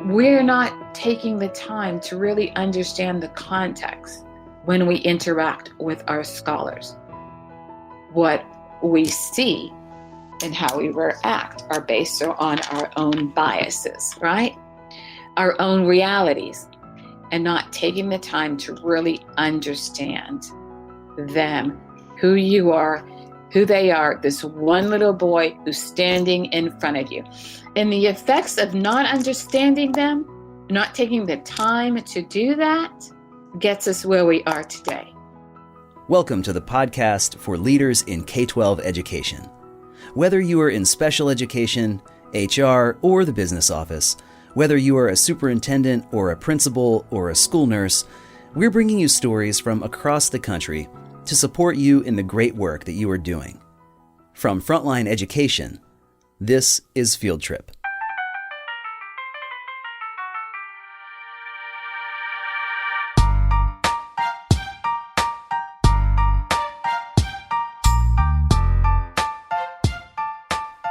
we're not taking the time to really understand the context when we interact with our scholars. What we see and how we react are based on our own biases, right? Our own realities, and not taking the time to really understand them, who you are, who they are, this one little boy who's standing in front of you. And the effects of not understanding them, not taking the time to do that, gets us where we are today. Welcome to the podcast for leaders in K-12 education. Whether you are in special education, HR, or the business office, whether you are a superintendent or a principal or a school nurse, we're bringing you stories from across the country to support you in the great work that you are doing. From Frontline Education, this is Field Trip.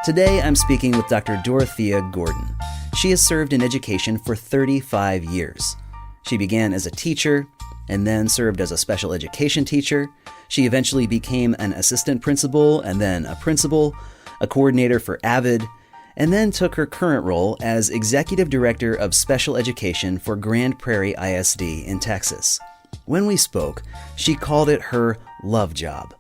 Today, I'm speaking with Dr. Dorothea Gordon. She has served in education for 35 years. She began as a teacher and then served as a special education teacher. She eventually became an assistant principal and then a principal, a coordinator for AVID, and then took her current role as executive director of special education for Grand Prairie ISD in Texas. When we spoke, she called it her love job.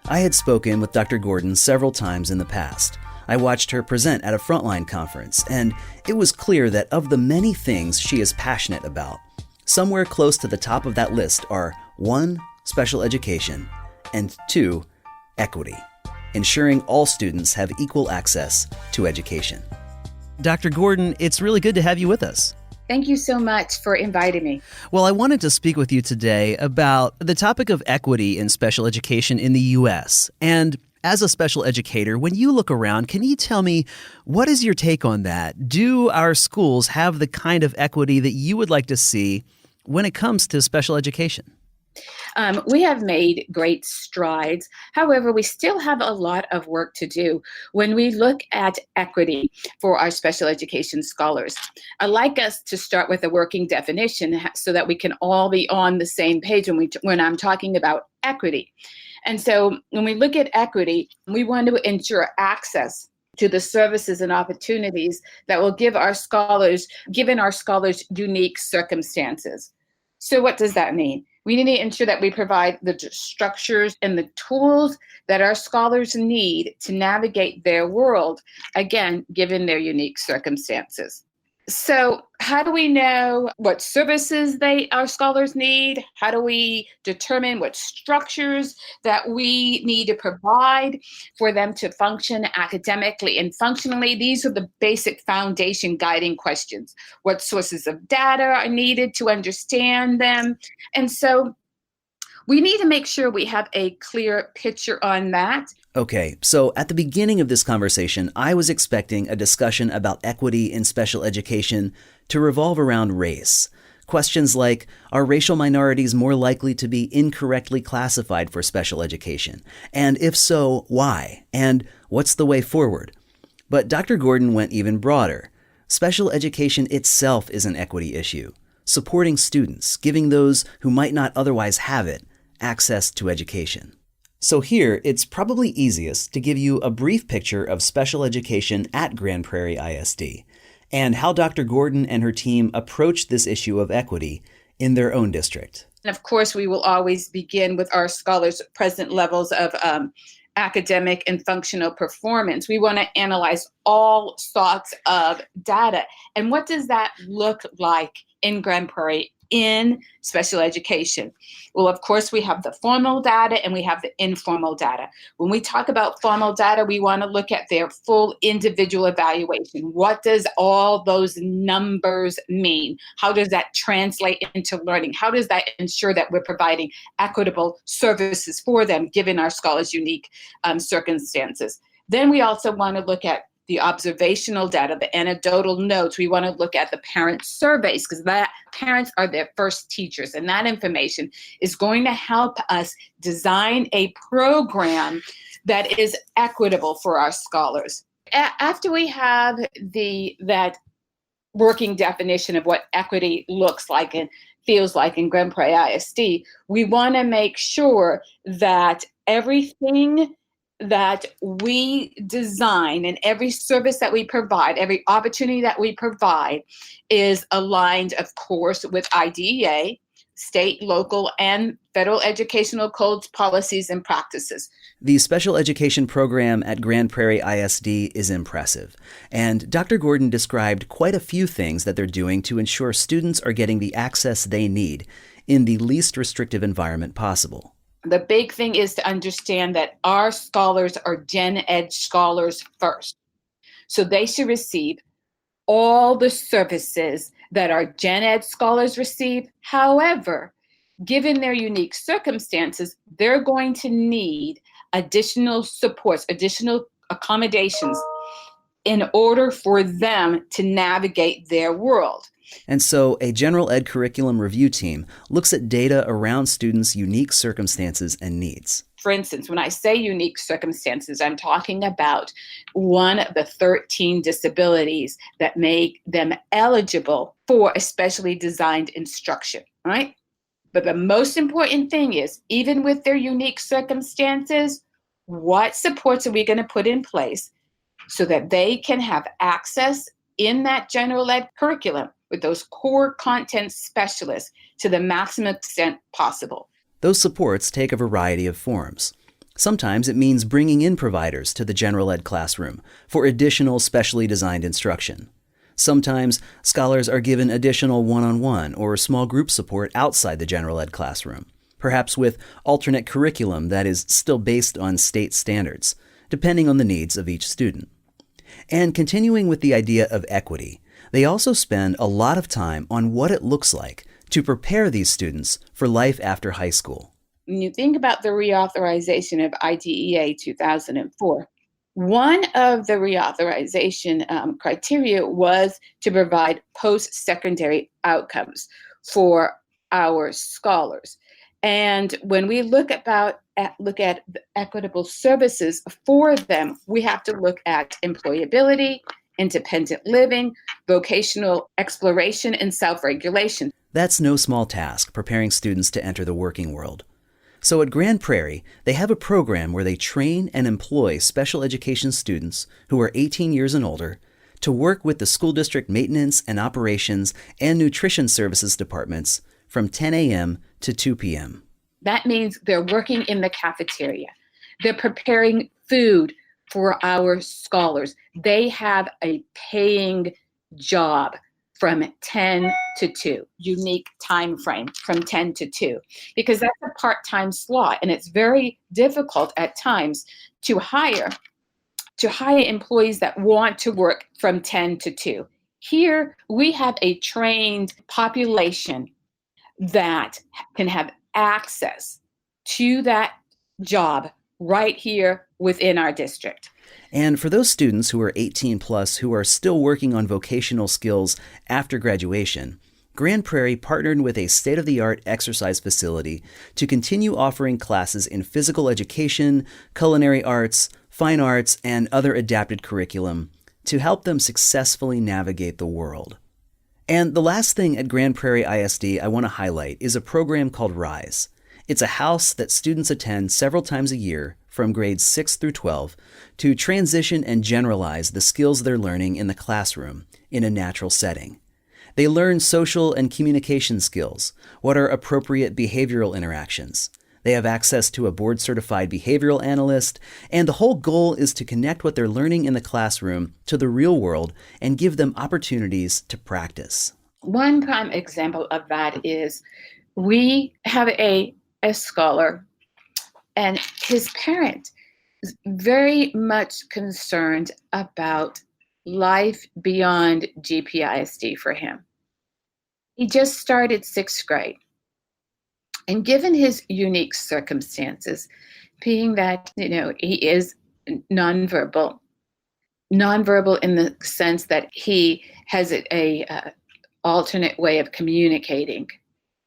I had spoken with Dr. Gordon several times in the past. I watched her present at a Frontline conference, and it was clear that of the many things she is passionate about, somewhere close to the top of that list are 1, special education, and 2, equity, ensuring all students have equal access to education. Dr. Gordon, it's really good to have you with us. Thank you so much for inviting me. Well, I wanted to speak with you today about the topic of equity in special education in the U.S. And as a special educator, when you look around, can you tell me, what is your take on that? Do our schools have the kind of equity that you would like to see when it comes to special education? We have made great strides. However, we still have a lot of work to do when we look at equity for our special education scholars. I'd like us to start with a working definition so that we can all be on the same page when I'm talking about equity. And so when we look at equity, we want to ensure access to the services and opportunities that will given our scholars unique circumstances. So what does that mean? We need to ensure that we provide the structures and the tools that our scholars need to navigate their world, again, given their unique circumstances. So how do we know what services our scholars need? How do we determine what structures that we need to provide for them to function academically and functionally? These are the basic foundation guiding questions. What sources of data are needed to understand them? And so we need to make sure we have a clear picture on that. Okay, so at the beginning of this conversation, I was expecting a discussion about equity in special education to revolve around race. Questions like, are racial minorities more likely to be incorrectly classified for special education? And if so, why? And what's the way forward? But Dr. Gordon went even broader. Special education itself is an equity issue, supporting students, giving those who might not otherwise have it access to education. So here, it's probably easiest to give you a brief picture of special education at Grand Prairie ISD and how Dr. Gordon and her team approach this issue of equity in their own district. And of course, we will always begin with our scholars' present levels of academic and functional performance. We want to analyze all sorts of data. And what does that look like in Grand Prairie in special education? Well, of course, we have the formal data and we have the informal data. When we talk about formal data, we want to look at their full individual evaluation. What does all those numbers mean? How does that translate into learning? How does that ensure that we're providing equitable services for them, given our scholars' unique circumstances? Then we also want to look at the observational data, the anecdotal notes. We want to look at the parent surveys because parents are their first teachers, and that information is going to help us design a program that is equitable for our scholars. After we have that working definition of what equity looks like and feels like in Grand Prairie ISD, we want to make sure that everything that we design and every service that we provide, every opportunity that we provide is aligned, of course, with IDEA, state, local, and federal educational codes, policies, and practices. The special education program at Grand Prairie ISD is impressive, and Dr. Gordon described quite a few things that they're doing to ensure students are getting the access they need in the least restrictive environment possible. The big thing is to understand that our scholars are Gen Ed scholars first. So they should receive all the services that our Gen Ed scholars receive. However, given their unique circumstances, they're going to need additional supports, additional accommodations in order for them to navigate their world. And so a general ed curriculum review team looks at data around students' unique circumstances and needs. For instance, when I say unique circumstances, I'm talking about one of the 13 disabilities that make them eligible for a specially designed instruction, right? But the most important thing is, even with their unique circumstances, what supports are we going to put in place so that they can have access in that general ed curriculum with those core content specialists to the maximum extent possible. Those supports take a variety of forms. Sometimes it means bringing in providers to the general ed classroom for additional specially designed instruction. Sometimes scholars are given additional one-on-one or small group support outside the general ed classroom, perhaps with alternate curriculum that is still based on state standards, depending on the needs of each student. And continuing with the idea of equity, they also spend a lot of time on what it looks like to prepare these students for life after high school. When you think about the reauthorization of IDEA 2004, one of the reauthorization criteria was to provide post-secondary outcomes for our scholars. And when we look at the equitable services for them, we have to look at employability, independent living, vocational exploration, and self-regulation. That's no small task, preparing students to enter the working world. So at Grand Prairie, they have a program where they train and employ special education students who are 18 years and older to work with the school district maintenance and operations and nutrition services departments from 10 a.m. to 2 p.m. That means they're working in the cafeteria. They're preparing food for our scholars. They have a paying job from 10 to 2, unique time frame from 10 to 2, because that's a part-time slot, and it's very difficult at times to hire employees that want to work from 10 to 2. Here, we have a trained population that can have access to that job right here within our district. And for those students who are 18 plus who are still working on vocational skills after graduation, Grand Prairie partnered with a state-of-the-art exercise facility to continue offering classes in physical education, culinary arts, fine arts, and other adapted curriculum to help them successfully navigate the world. And the last thing at Grand Prairie ISD I want to highlight is a program called RISE. It's a house that students attend several times a year from grades 6 through 12 to transition and generalize the skills they're learning in the classroom in a natural setting. They learn social and communication skills, what are appropriate behavioral interactions. They have access to a board-certified behavioral analyst, and the whole goal is to connect what they're learning in the classroom to the real world and give them opportunities to practice. One prime example of that is we have a scholar, and his parent is very much concerned about life beyond GPISD for him. He just started 6th grade. And given his unique circumstances, being that, he is nonverbal in the sense that he has a alternate way of communicating.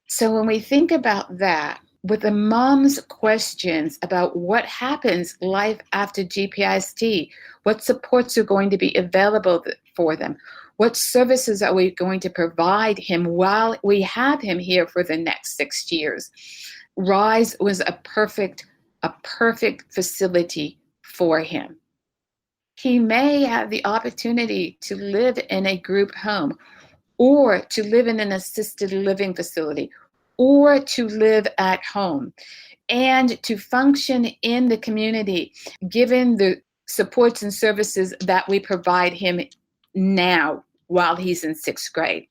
So when we think about that, with the mom's questions about what happens life after GPISD, what supports are going to be available for them, what services are we going to provide him while we have him here for the next 6 years. RISE was a perfect facility for him. He may have the opportunity to live in a group home, or to live in an assisted living facility, or to live at home, and to function in the community, given the supports and services that we provide him now while he's in 6th grade.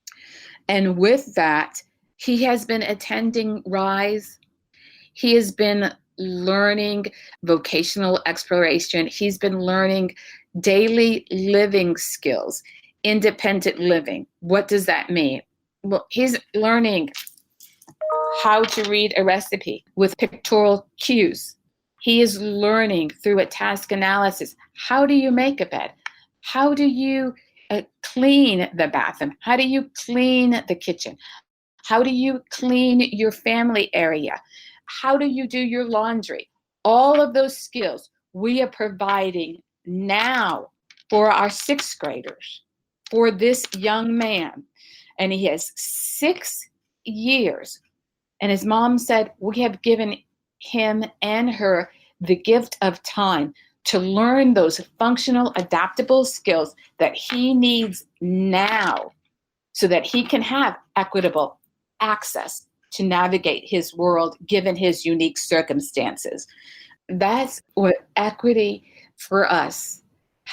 And with that, he has been attending RISE. He has been learning vocational exploration. He's been learning daily living skills, independent living. What does that mean? Well, he's learning how to read a recipe with pictorial cues. He is learning through a task analysis. How do you make a bed? How do you clean the bathroom? How do you clean the kitchen? How do you clean your family area? How do you do your laundry? All of those skills we are providing now for our 6th graders, for this young man. And he has 6 years. And his mom said, we have given him and her the gift of time to learn those functional, adaptable skills that he needs now so that he can have equitable access to navigate his world given his unique circumstances. That's what equity for us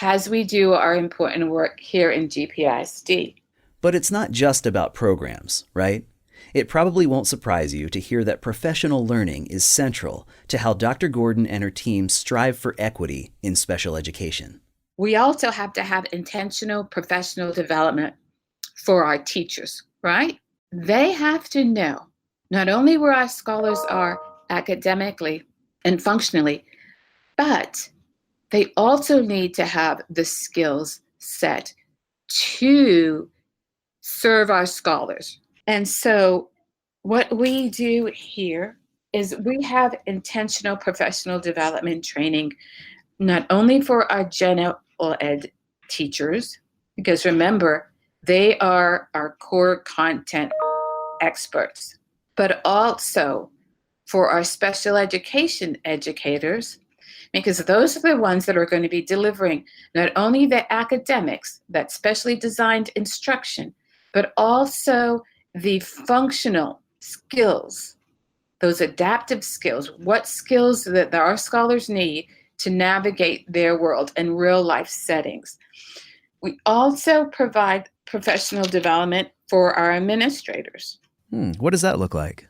as we do our important work here in GPISD. But it's not just about programs, right? It probably won't surprise you to hear that professional learning is central to how Dr. Gordon and her team strive for equity in special education. We also have to have intentional professional development for our teachers, right? They have to know not only where our scholars are academically and functionally, but they also need to have the skills set to serve our scholars. And so what we do here is we have intentional professional development training, not only for our general ed teachers, because remember, they are our core content experts, but also for our special education educators, because those are the ones that are going to be delivering not only the academics, that specially designed instruction, but also the functional skills, those adaptive skills, what skills that our scholars need to navigate their world in real life settings. We also provide professional development for our administrators. What does that look like?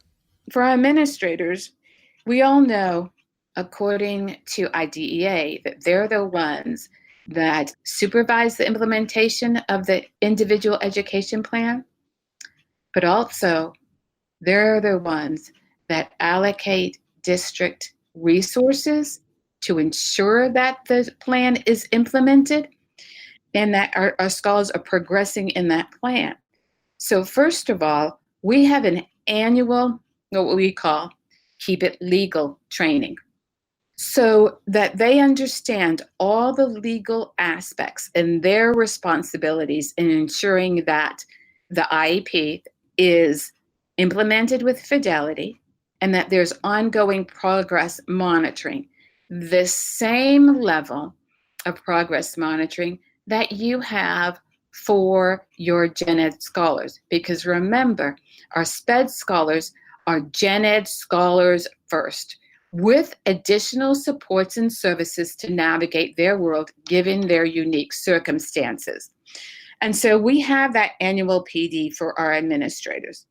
For our administrators, we all know, according to IDEA, that they're the ones that supervise the implementation of the individual education plan, but also they're the ones that allocate district resources to ensure that the plan is implemented and that our scholars are progressing in that plan. So first of all, we have an annual, what we call Keep It Legal training, so that they understand all the legal aspects and their responsibilities in ensuring that the IEP is implemented with fidelity and that there's ongoing progress monitoring, the same level of progress monitoring that you have for your gen ed scholars. Because remember, our SPED scholars are gen ed scholars first, with additional supports and services to navigate their world given their unique circumstances. And so we have that annual PD for our administrators.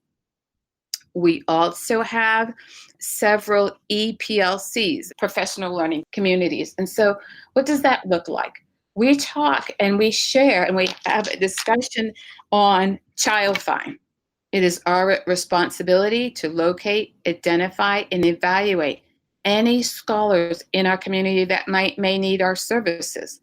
We also have several EPLCs, professional learning communities. And so what does that look like? We talk and we share and we have a discussion on child find. It is our responsibility to locate, identify, and evaluate any scholars in our community that may need our services.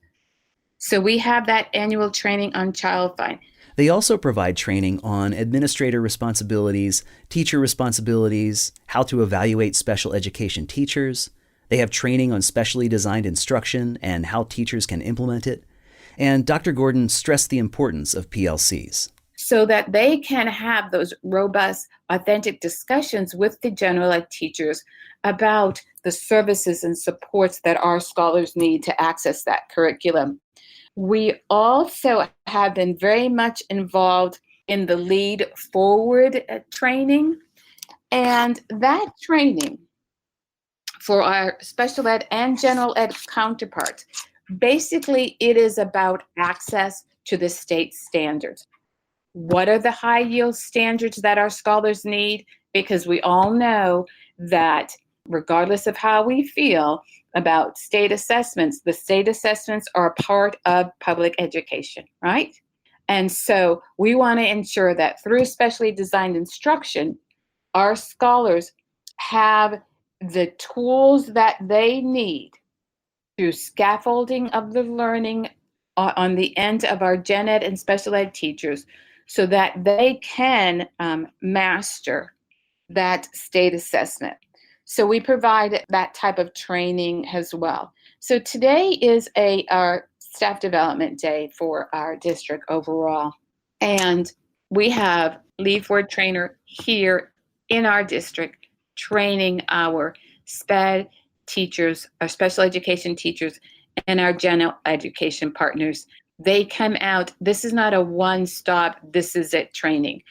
So we have that annual training on child find. They also provide training on administrator responsibilities, teacher responsibilities, how to evaluate special education teachers. They have training on specially designed instruction and how teachers can implement it. And Dr. Gordon stressed the importance of PLCs. So that they can have those robust, authentic discussions with the general ed teachers about the services and supports that our scholars need to access that curriculum. We also have been very much involved in the Lead Forward training, and that training for our special ed and general ed counterparts, basically it is about access to the state standards. What are the high yield standards that our scholars need? Because we all know that regardless of how we feel about state assessments, the state assessments are a part of public education, right? And so we want to ensure that through specially designed instruction, our scholars have the tools that they need through scaffolding of the learning on the end of our gen ed and special ed teachers so that they can master that state assessment. So we provide that type of training as well. So today is our staff development day for our district overall. And we have Lead Forward trainer here in our district training our SPED teachers, our special education teachers, and our general education partners. They come out, this is not a one-stop, this is it training.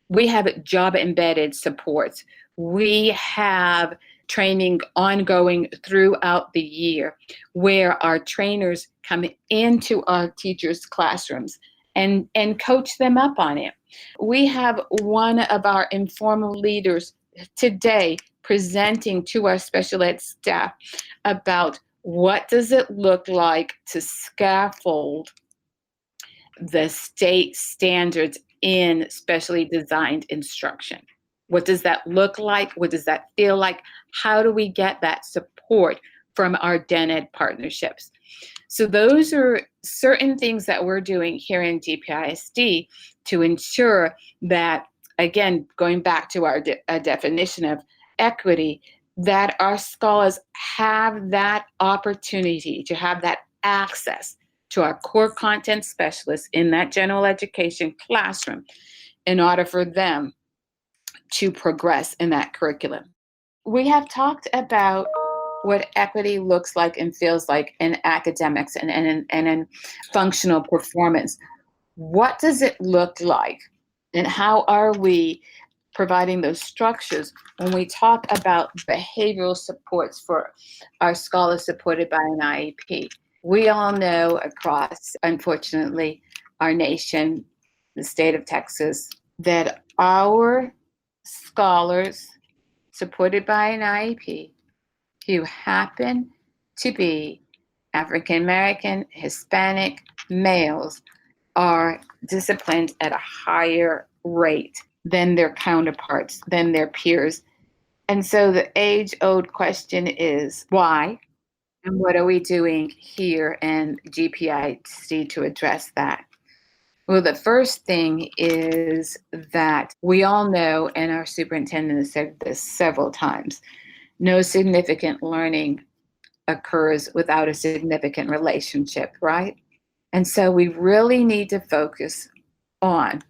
We have job embedded supports. We have training ongoing throughout the year where our trainers come into our teachers' classrooms and coach them up on it. We have one of our informal leaders today presenting to our special ed staff about what does it look like to scaffold the state standards in specially designed instruction. What does that look like? What does that feel like? How do we get that support from our gen ed partnerships? So those are certain things that we're doing here in GPISD to ensure that, again, going back to our definition of equity, that our scholars have that opportunity to have that access to our core content specialists in that general education classroom in order for them to progress in that curriculum. We have talked about what equity looks like and feels like in academics and in functional performance. What does it look like and how are we providing those structures when we talk about behavioral supports for our scholars supported by an IEP? We all know across, unfortunately, our nation, the state of Texas, that our scholars supported by an IEP who happen to be African American, Hispanic males are disciplined at a higher rate than their counterparts, than their peers. And so the age-old question is why? And what are we doing here in GPIC to address that? Well, the first thing is that we all know, and our superintendent has said this several times, no significant learning occurs without a significant relationship, right? And so we really need to focus on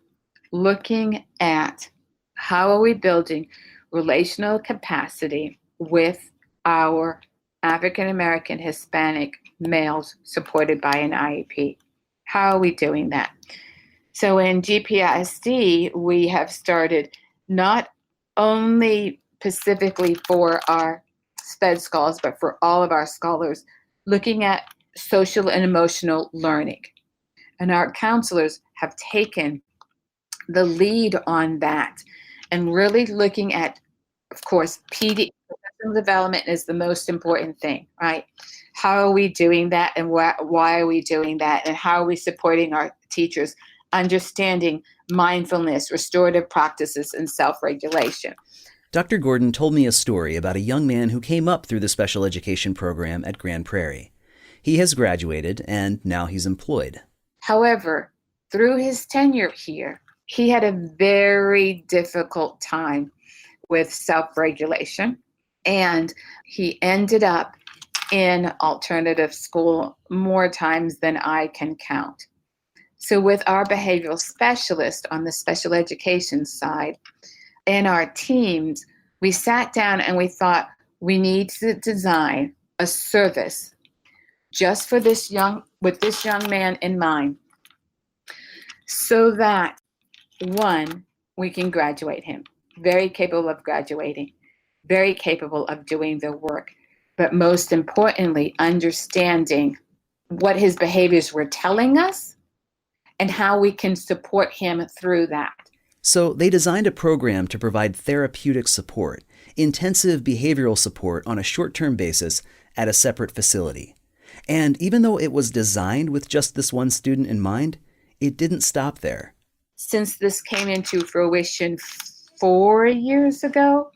looking at how are we building relational capacity with our African American, Hispanic males supported by an IEP. How are we doing that? So in GPISD, we have started not only specifically for our SPED scholars, but for all of our scholars, looking at social and emotional learning. And our counselors have taken the lead on that and really looking at, of course, professional development is the most important thing, right? How are we doing that and why are we doing that? And how are we supporting our teachers understanding mindfulness, restorative practices, and self-regulation? Dr. Gordon told me a story about a young man who came up through the special education program at Grand Prairie. He has graduated and now he's employed. However, through his tenure here, he had a very difficult time with self-regulation, and he ended up in alternative school more times than I can count. So with our behavioral specialist on the special education side and our teams, we sat down and we thought we need to design a service just for this young man in mind, so that one, we can graduate him, very capable of graduating, very capable of doing the work, but most importantly, understanding what his behaviors were telling us and how we can support him through that. So they designed a program to provide therapeutic support, intensive behavioral support on a short-term basis at a separate facility. And even though it was designed with just this one student in mind, it didn't stop there. Since this came into fruition 4 years ago,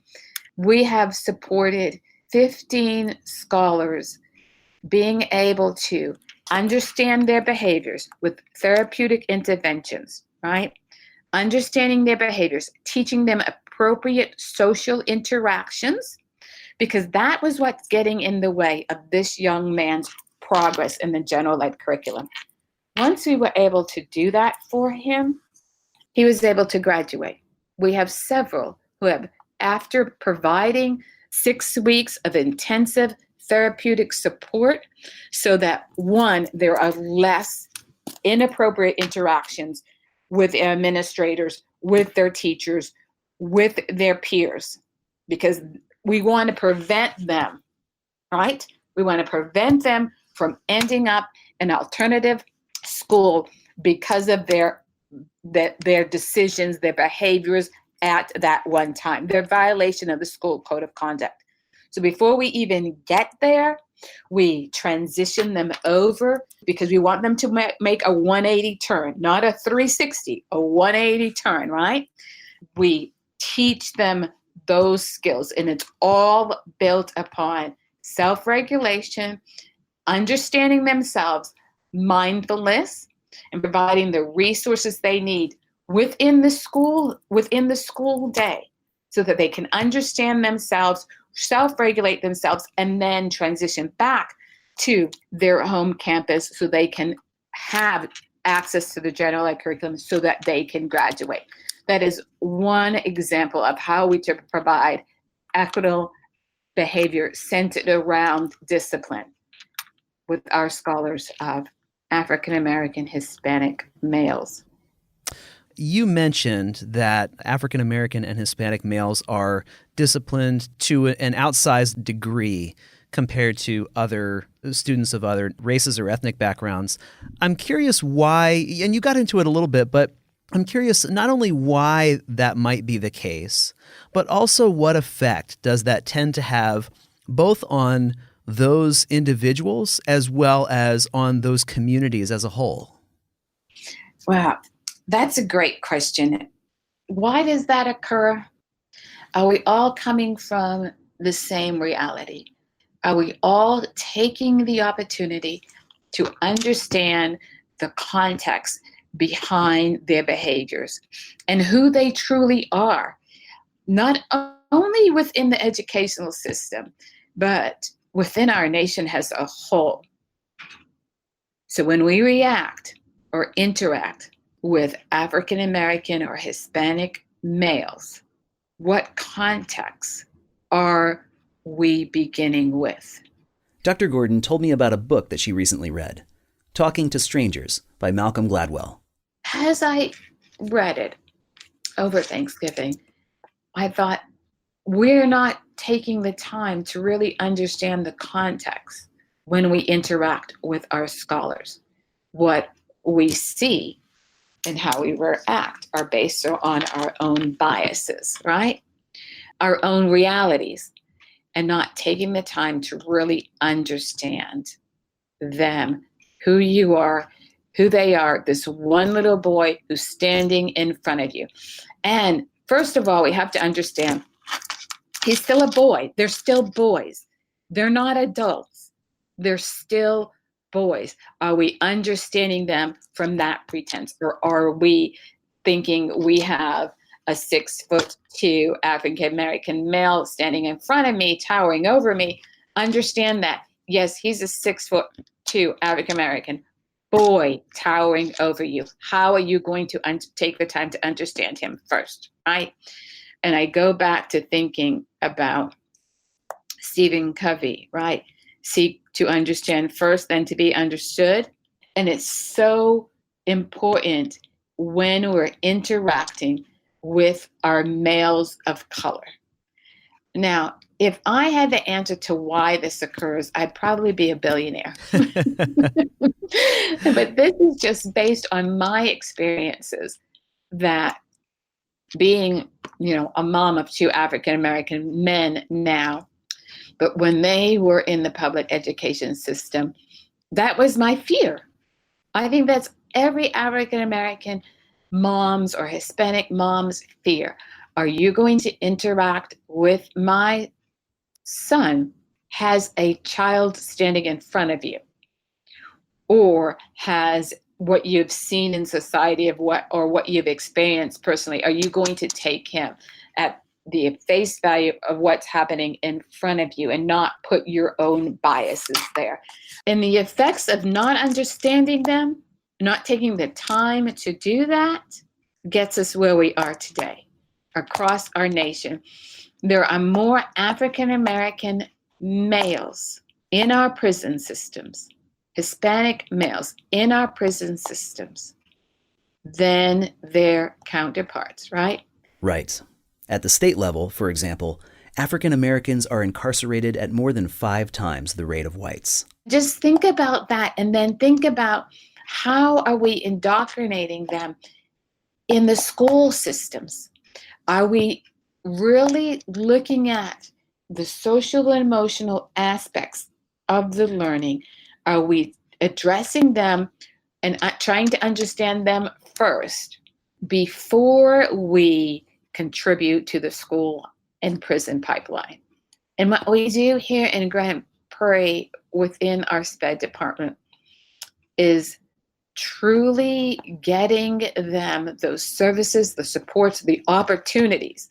we have supported 15 scholars being able to understand their behaviors with therapeutic interventions, right? Understanding their behaviors, teaching them appropriate social interactions, because that was what's getting in the way of this young man's progress in the general ed curriculum. Once we were able to do that for him, he was able to graduate. We have several who have, after providing 6 weeks of intensive therapeutic support, so that one, there are less inappropriate interactions with their administrators, with their teachers, with their peers, because we want to prevent them, right? We want to prevent them from ending up in alternative school because of their decisions, their behaviors at that one time, their violation of the school code of conduct. So before we even get there, we transition them over because we want them to make a 180 turn, not a 360, a 180 turn, right? We teach them those skills, and it's all built upon self-regulation, understanding themselves, mindfulness, and providing the resources they need within the school day, so that they can understand themselves, self-regulate themselves, and then transition back to their home campus so they can have access to the general ed curriculum so that they can graduate. That is one example of how we provide equitable behavior centered around discipline with our scholars of African American Hispanic males. You mentioned that African American and Hispanic males are disciplined to an outsized degree compared to other students of other races or ethnic backgrounds. I'm curious why, and you got into it a little bit, but I'm curious not only why that might be the case, but also what effect does that tend to have both on those individuals as well as on those communities as a whole? Wow, that's a great question. Why does that occur? Are we all coming from the same reality? Are we all taking the opportunity to understand the context behind their behaviors and who they truly are, not only within the educational system, but within our nation as a whole? So when we react or interact with African American or Hispanic males, what context are we beginning with? Dr. Gordon told me about a book that she recently read, Talking to Strangers by Malcolm Gladwell. As I read it over Thanksgiving, I thought, we're not taking the time to really understand the context when we interact with our scholars. What we see and how we react are based on our own biases, right? Our own realities, and not taking the time to really understand them, who you are, who they are, this one little boy who's standing in front of you. And first of all, we have to understand he's still a boy. They're still boys. They're not adults. They're still boys? Are we understanding them from that pretense? Or are we thinking we have a 6'2" African American male standing in front of me, towering over me? Understand that, yes, he's a 6'2" African American boy towering over you. How are you going to take the time to understand him first, right? And I go back to thinking about Stephen Covey, right? Seek to understand first, then to be understood. And it's so important when we're interacting with our males of color. Now, if I had the answer to why this occurs, I'd probably be a billionaire. But this is just based on my experiences, that being, a mom of 2 African American men now, but when they were in the public education system, that was my fear. I think that's every African American mom's or Hispanic mom's fear. Are you going to interact with my son has a child standing in front of you, or has what you've seen in society what you've experienced personally? Are you going to take him at the face value of what's happening in front of you and not put your own biases there? And the effects of not understanding them, not taking the time to do that, gets us where we are today across our nation. There are more African American males in our prison systems, Hispanic males in our prison systems, than their counterparts, right? Right. At the state level, for example, African Americans are incarcerated at more than 5 times the rate of whites. Just think about that, and then think about how are we indoctrinating them in the school systems? Are we really looking at the social and emotional aspects of the learning? Are we addressing them and trying to understand them first before we contribute to the school and prison pipeline? And what we do here in Grand Prairie within our SPED department is truly getting them those services, the supports, the opportunities,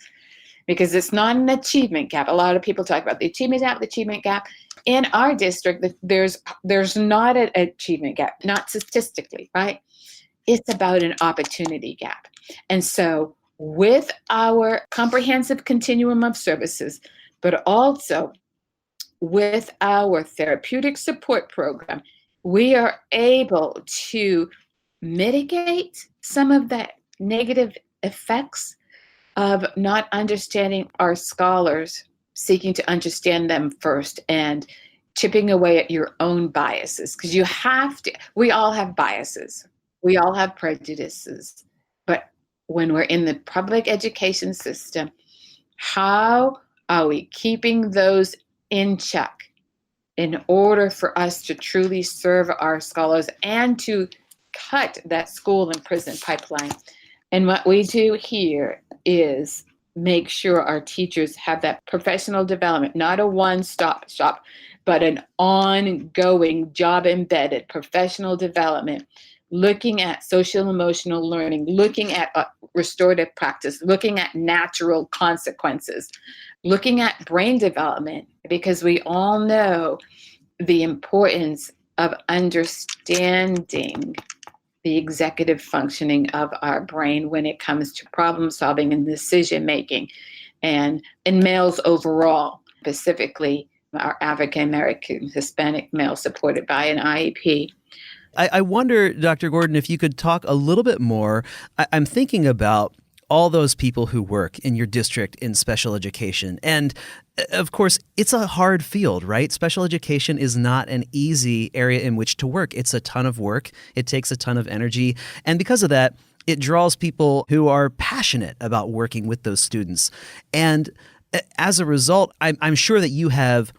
because it's not an achievement gap. A lot of people talk about the achievement gap. In our district, there's not an achievement gap, not statistically, right? It's about an opportunity gap. And so with our comprehensive continuum of services, but also with our therapeutic support program, we are able to mitigate some of the negative effects of not understanding our scholars, seeking to understand them first, and chipping away at your own biases. Because we all have biases, we all have prejudices. But when we're in the public education system, how are we keeping those in check in order for us to truly serve our scholars and to cut that school and prison pipeline? And what we do here is make sure our teachers have that professional development, not a one-stop shop, but an ongoing job-embedded professional development, looking at social emotional learning, looking at restorative practice, looking at natural consequences, looking at brain development, because we all know the importance of understanding the executive functioning of our brain when it comes to problem solving and decision making, and in males overall, specifically our African American Hispanic males supported by an IEP. I wonder, Dr. Gordon, if you could talk a little bit more. I'm thinking about all those people who work in your district in special education. And of course, it's a hard field, right? Special education is not an easy area in which to work. It's a ton of work. It takes a ton of energy. And because of that, it draws people who are passionate about working with those students. And as a result, I'm sure that you have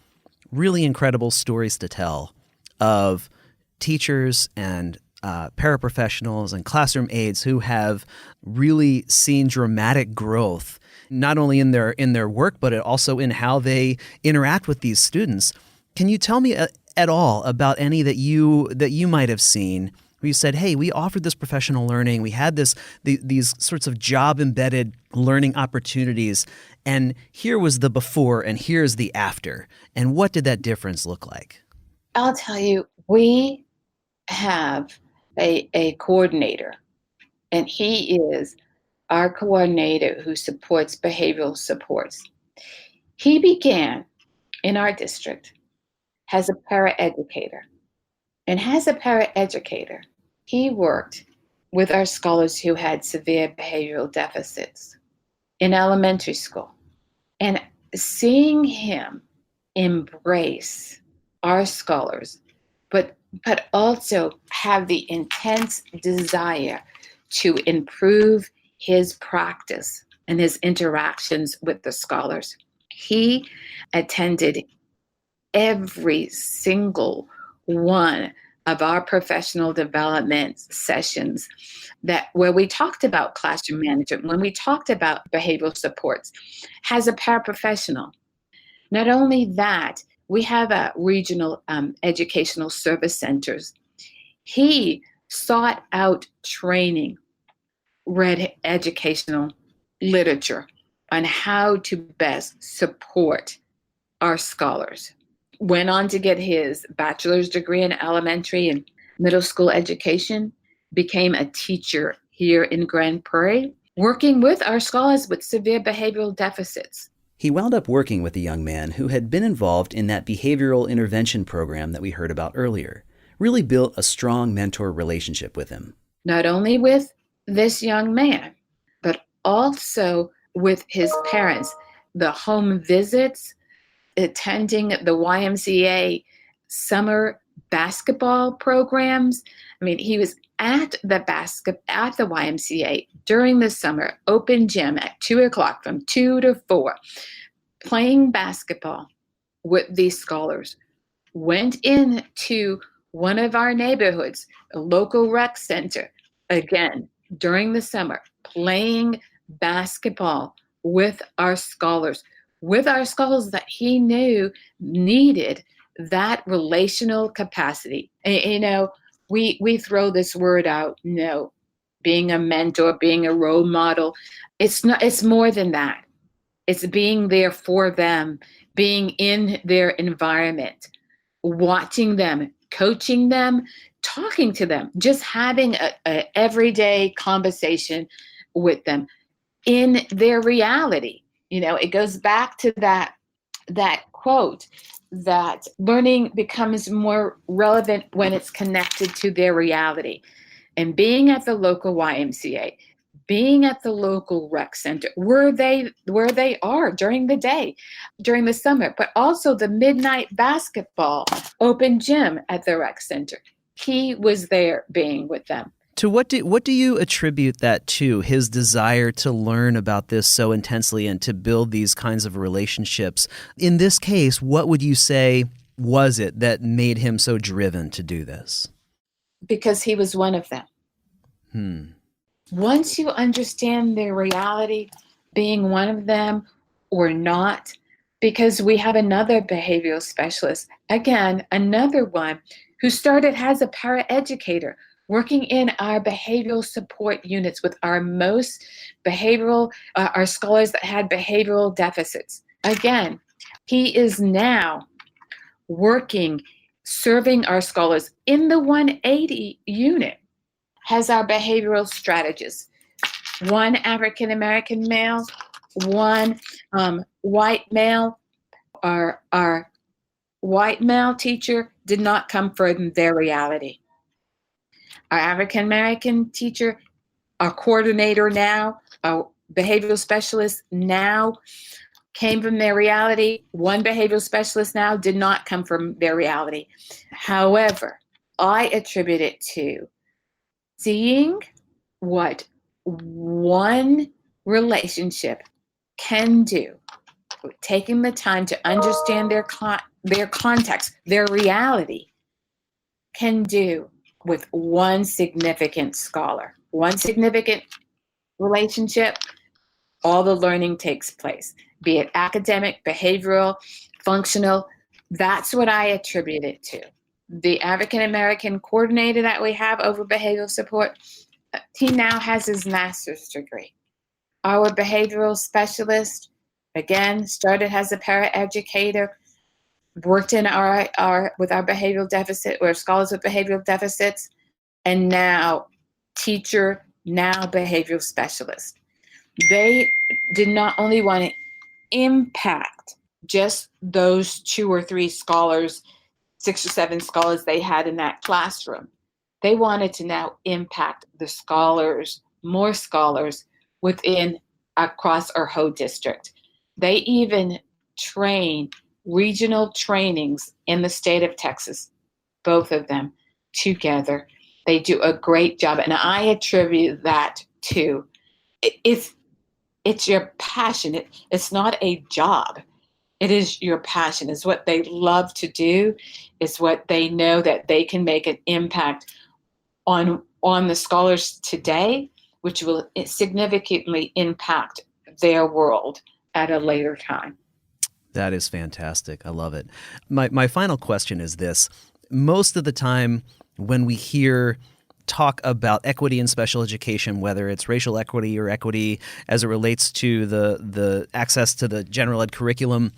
really incredible stories to tell of teachers and paraprofessionals and classroom aides who have really seen dramatic growth, not only in their work, but also in how they interact with these students. Can you tell me at all about any that you might have seen where you said, hey, we offered this professional learning, we had these sorts of job-embedded learning opportunities, and here was the before and here's the after. And what did that difference look like? I'll tell you, we have a coordinator, and he is our coordinator who supports behavioral supports. He began in our district as a paraeducator. And as a paraeducator, he worked with our scholars who had severe behavioral deficits in elementary school. And seeing him embrace our scholars, but also have the intense desire to improve his practice and his interactions with the scholars. He attended every single one of our professional development sessions where we talked about classroom management, when we talked about behavioral supports, as a paraprofessional. Not only that, we have a regional educational service centers. He sought out training, read educational literature on how to best support our scholars. Went on to get his bachelor's degree in elementary and middle school education, became a teacher here in Grand Prairie, working with our scholars with severe behavioral deficits. He wound up working with a young man who had been involved in that behavioral intervention program that we heard about earlier, really built a strong mentor relationship with him. Not only with this young man, but also with his parents, the home visits, attending the YMCA summer basketball programs. I mean, he was at the YMCA during the summer, open gym at 2:00 from 2 to 4, playing basketball with these scholars. Went into one of our neighborhoods, a local rec center, again, during the summer, playing basketball with our scholars that he knew needed that relational capacity. And, we throw this word out, being a mentor, being a role model. It's more than that. It's being there for them, being in their environment, watching them, coaching them, talking to them, just having a everyday conversation with them in their reality. It goes back to that quote that learning becomes more relevant when it's connected to their reality. And being at the local YMCA, being at the local rec center, where they are during the day, during the summer, but also the midnight basketball open gym at the rec center. He was there being with them. To what do you attribute that to, his desire to learn about this so intensely and to build these kinds of relationships? In this case, what would you say was it that made him so driven to do this? Because he was one of them. Once you understand their reality, being one of them or not, because we have another behavioral specialist, again, another one who started as a paraeducator, working in our behavioral support units with our most our scholars that had behavioral deficits. Again, he is now working, serving our scholars in the 180 unit, has our behavioral strategist, one African American male, one white male. Our white male teacher did not come from their reality. Our African American teacher, our coordinator now, our behavioral specialist now came from their reality. One behavioral specialist now did not come from their reality. However, I attribute it to seeing what one relationship can do, taking the time to understand their context, their reality, can do with one significant scholar, one significant relationship. All the learning takes place, be it academic, behavioral, functional. That's what I attribute it to. The African American coordinator that we have over behavioral support, he now has his master's degree. Our behavioral specialist, again, started as a paraeducator, worked in our with our behavioral deficit, or scholars with behavioral deficits, and now teacher, now behavioral specialist. They did not only want to impact just those 2 or 3 scholars, 6 or 7 scholars they had in that classroom. They wanted to now impact the scholars, more scholars within across our whole district. They even train regional trainings in the state of Texas, both of them together. They do a great job, and I attribute that to it's your passion. It's not a job. It is your passion. It's what they love to do. It's what they know that they can make an impact on the scholars today, which will significantly impact their world at a later time. That is fantastic. I love it. My final question is this. Most of the time when we hear talk about equity in special education, whether it's racial equity or equity as it relates to the access to the general ed curriculum,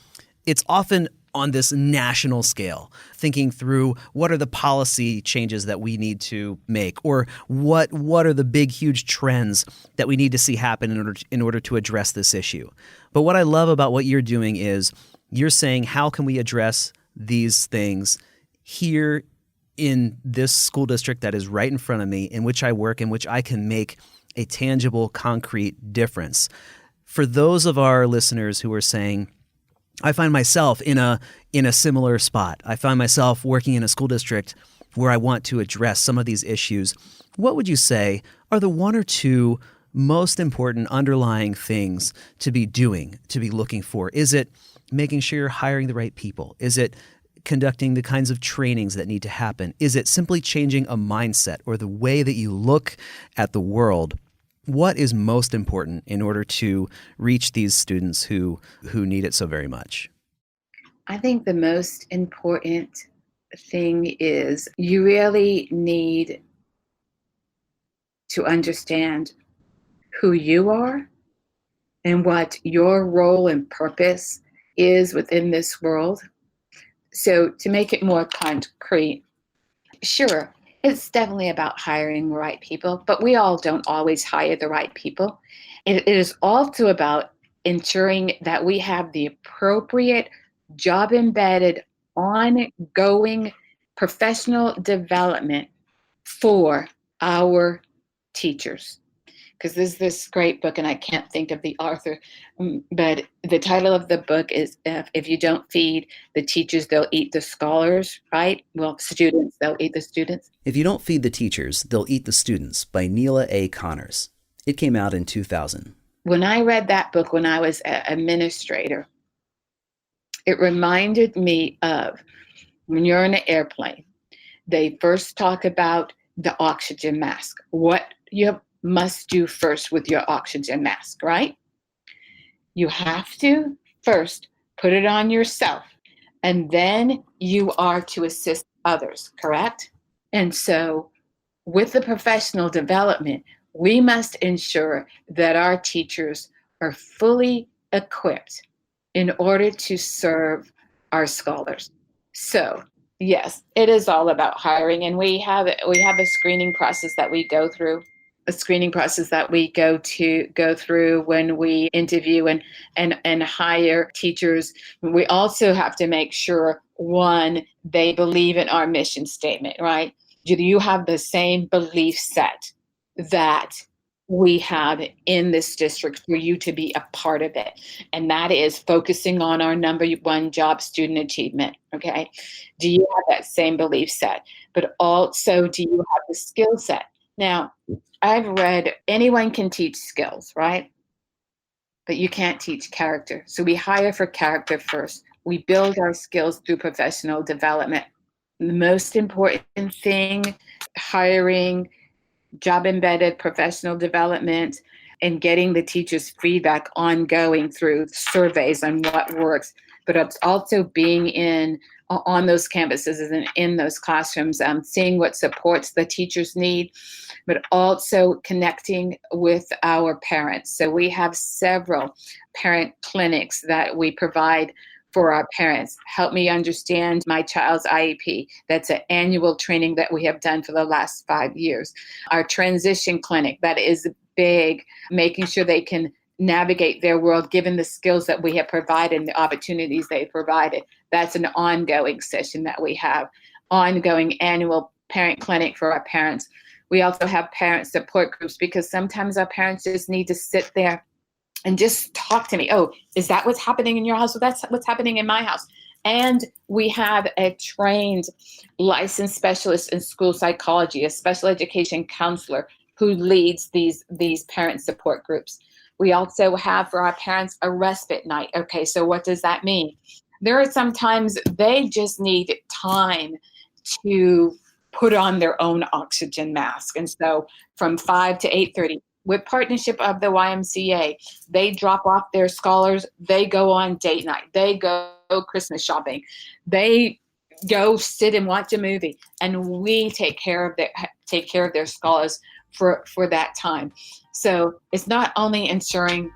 it's often on this national scale, thinking through what are the policy changes that we need to make, or what are the big, huge trends that we need to see happen in order to address this issue. But what I love about what you're doing is you're saying, how can we address these things here in this school district that is right in front of me, in which I work, in which I can make a tangible, concrete difference. For those of our listeners who are saying, I find myself in a similar spot. I find myself working in a school district where I want to address some of these issues. What would you say are the 1 or 2 most important underlying things to be doing, to be looking for? Is it making sure you're hiring the right people? Is it conducting the kinds of trainings that need to happen? Is it simply changing a mindset or the way that you look at the world? What is most important in order to reach these students who need it so very much? I think the most important thing is you really need to understand who you are and what your role and purpose is within this world. So to make it more concrete, sure, it's definitely about hiring the right people, but we all don't always hire the right people. It is also about ensuring that we have the appropriate job-embedded, ongoing professional development for our teachers. Because there's this great book, and I can't think of the author, but the title of the book is If You Don't Feed the Teachers, They'll Eat the Scholars, right? Well, students, they'll eat the students. If You Don't Feed the Teachers, They'll Eat the Students by Neela A. Connors. It came out in 2000. When I read that book when I was an administrator, it reminded me of when you're in an airplane, they first talk about the oxygen mask, what you must do first with your oxygen mask, right? You have to first put it on yourself, and then you are to assist others, correct? And so with the professional development, we must ensure that our teachers are fully equipped in order to serve our scholars. So yes, it is all about hiring, and we have a screening process that we go through. A screening process that we go through when we interview and hire teachers. We also have to make sure, one, they believe in our mission statement, right? Do you have the same belief set that we have in this district for you to be a part of it? And that is focusing on our number 1 job, student achievement, okay? Do you have that same belief set? But also, do you have the skill set? Now, I've read anyone can teach skills, right? But you can't teach character. So we hire for character first. We build our skills through professional development. The most important thing, hiring, job-embedded professional development, and getting the teachers' feedback ongoing through surveys on what works. But it's also being in on those campuses and in those classrooms, seeing what supports the teachers need, but also connecting with our parents. So we have several parent clinics that we provide for our parents. Help me understand my child's IEP. That's an annual training that we have done for the last 5 years. Our transition clinic, that is big, making sure they can navigate their world given the skills that we have provided and the opportunities they've provided. That's an ongoing session that we have, ongoing annual parent clinic for our parents. We also have parent support groups because sometimes our parents just need to sit there and just talk to me. Oh, is that what's happening in your house? Well, that's what's happening in my house. And we have a trained licensed specialist in school psychology, a special education counselor who leads these parent support groups. We also have for our parents a respite night. Okay, so what does that mean? There are sometimes they just need time to put on their own oxygen mask. And so from 5 to 8:30, with partnership of the YMCA, they drop off their scholars, they go on date night, they go Christmas shopping, they go sit and watch a movie, and we take care of their scholars for that time. So it's not only ensuring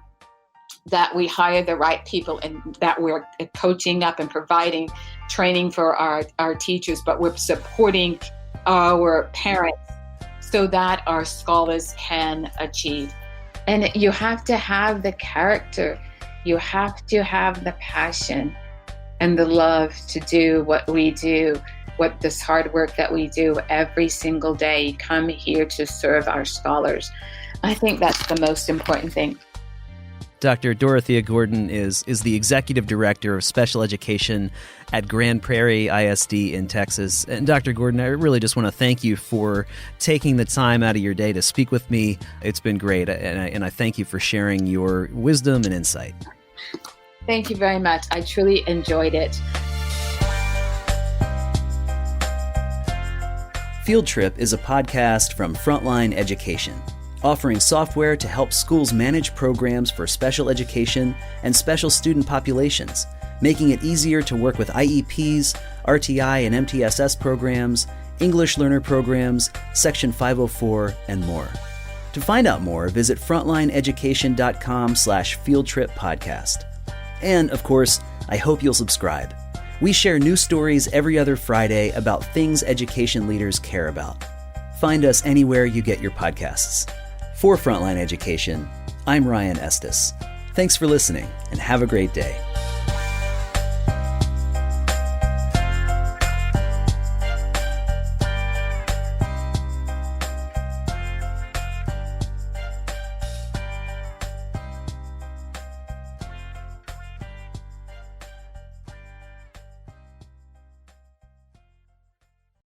that we hire the right people and that we're coaching up and providing training for our teachers, but we're supporting our parents so that our scholars can achieve. And you have to have the character, you have to have the passion and the love to do what we do, what this hard work that we do every single day, come here to serve our scholars. I think that's the most important thing. Dr. Dorothea Gordon is the Executive Director of Special Education at Grand Prairie ISD in Texas. And Dr. Gordon, I really just want to thank you for taking the time out of your day to speak with me. It's been great, and I thank you for sharing your wisdom and insight. Thank you very much. I truly enjoyed it. Field Trip is a podcast from Frontline Education, offering software to help schools manage programs for special education and special student populations, making it easier to work with IEPs, RTI and MTSS programs, English learner programs, Section 504, and more. To find out more, visit frontlineeducation.com/fieldtrippodcast. And, of course, I hope you'll subscribe. We share new stories every other Friday about things education leaders care about. Find us anywhere you get your podcasts. For Frontline Education, I'm Ryan Estes. Thanks for listening, and have a great day.